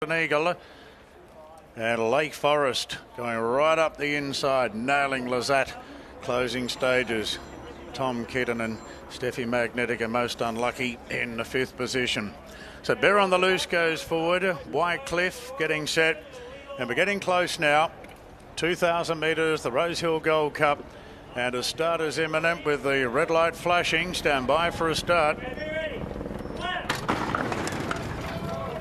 An Eagle. And Lake Forest going right up the inside, nailing Lazat. Closing stages. Tom Kidden and Steffi Magnetic most unlucky in the 5th position. So Bear on the Loose goes forward. Wycliffe getting set. And we're getting close now. 2,000 metres, the Rosehill Gold Cup. And a start is imminent with the red light flashing. Stand by for a start.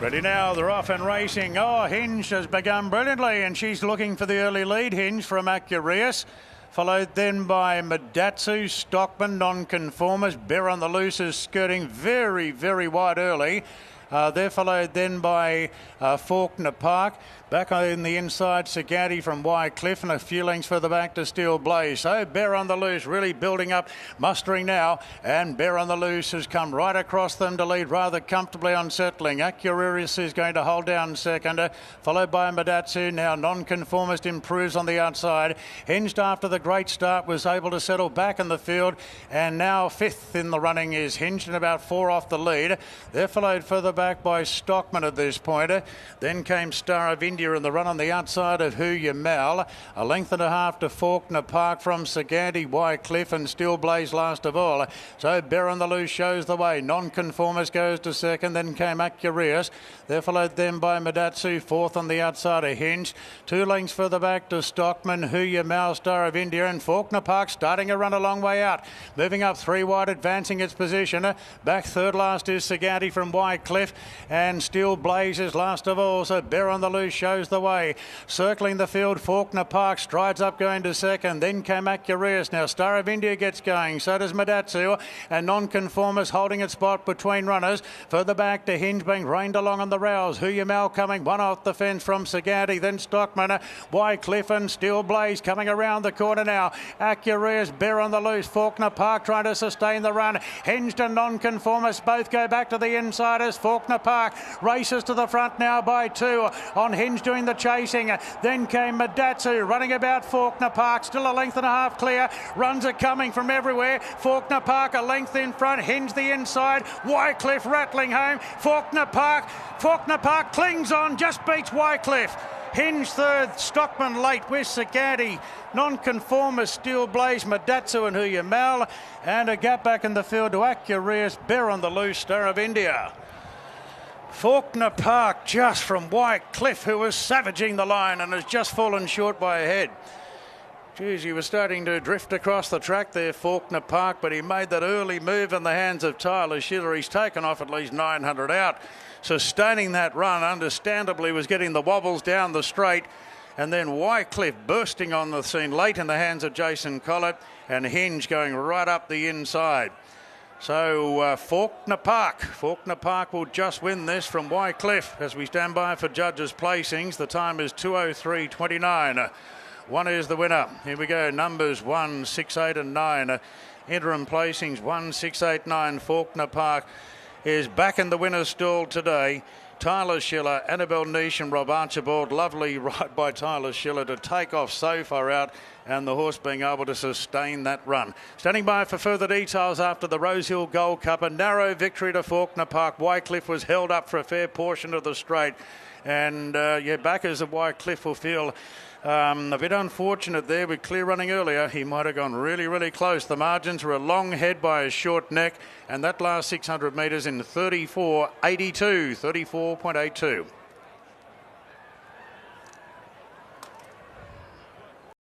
Ready now, they're off and racing. Oh, Hinge has begun brilliantly, and she's looking for the early lead. Hinge from Acurius, followed then by Madatsu, Stockman, Nonconformist. Bear on the Loose is skirting very, very wide early. They're followed then by Fawkner Park. Back in the inside, Sagatti from Wycliffe, and a few lengths further back to Steel Blaze. So Bear on the Loose really building up, mustering now, and Bear on the Loose has come right across them to lead rather comfortably on settling. Acurius is going to hold down second, followed by Madatsu. Now Nonconformist improves on the outside. Hinged after the great start was able to settle back in the field, and now 5th in the running is Hinged and about 4 off the lead. They're followed further back by Stockman at this point. Then came Star of India in the run on the outside of Who You Mal. A length and a half to Fawkner Park from Sagatti, Wycliffe and Steel Blaze last of all. So Bear on the Loose shows the way. Nonconformist goes to second. Then came Acurius. They're followed then by Madatsu, 4th on the outside of Hinge. 2 lengths further back to Stockman, Who You Mal, Star of India, and Fawkner Park starting a run a long way out. Moving up 3 wide, advancing its position. Back third last is Sagatti from Wycliffe, and Steel Blaze is last of all. So Bear on the Loose shows the way. Circling the field, Fawkner Park strides up going to second. Then came Acurius. Now Star of India gets going. So does Madatsu, and Nonconformist holding its spot between runners. Further back to Hinge being reined along on the rails. Who You Mal coming one off the fence from Sagatti. Then Stockman, Wycliffe and Steel Blaze coming around the corner now. Acurius, Bear on the Loose, Fawkner Park trying to sustain the run. Hinged and Nonconformist both go back to the insiders. Fawkner Park races to the front now by 2. On Hinge doing the chasing. Then came Madatsu running about Fawkner Park. Still a length and a half clear. Runs are coming from everywhere. Fawkner Park a length in front. Hinge the inside. Wycliffe rattling home. Fawkner Park clings on. Just beats Wycliffe. Hinge third, Stockman late with Sagatti, Nonconformist, Steel Blaze, Madatsu and Who You Mal, and a gap back in the field to Acurius, Bear on the Loose, Star of India. Fawkner Park just from Wycliffe, who was savaging the line and has just fallen short by a head. Geez, he was starting to drift across the track there, Fawkner Park, but he made that early move in the hands of Tyler Schiller. He's taken off at least 900 out. Sustaining that run, understandably, was getting the wobbles down the straight. And then Wycliffe bursting on the scene late in the hands of Jason Collett, and Hinge going right up the inside. So Fawkner Park will just win this from Wycliffe as we stand by for judges' placings. The time is 2:03.29. 1 is the winner. Here we go. Numbers 1, 6, 8 and 9. Interim placings 1, 6, 8, 9. Fawkner Park is back in the winner's stall today. Tyler Schiller, Annabelle Niche and Rob Archibald. Lovely ride by Tyler Schiller to take off so far out, and the horse being able to sustain that run. Standing by for further details after the Rosehill Gold Cup. A narrow victory to Fawkner Park. Wycliffe was held up for a fair portion of the straight. And backers of Wycliffe will feel a bit unfortunate there with clear running earlier. He might have gone really, really close. The margins were a long head by a short neck, and that last 600 metres in 34.82, 34.82.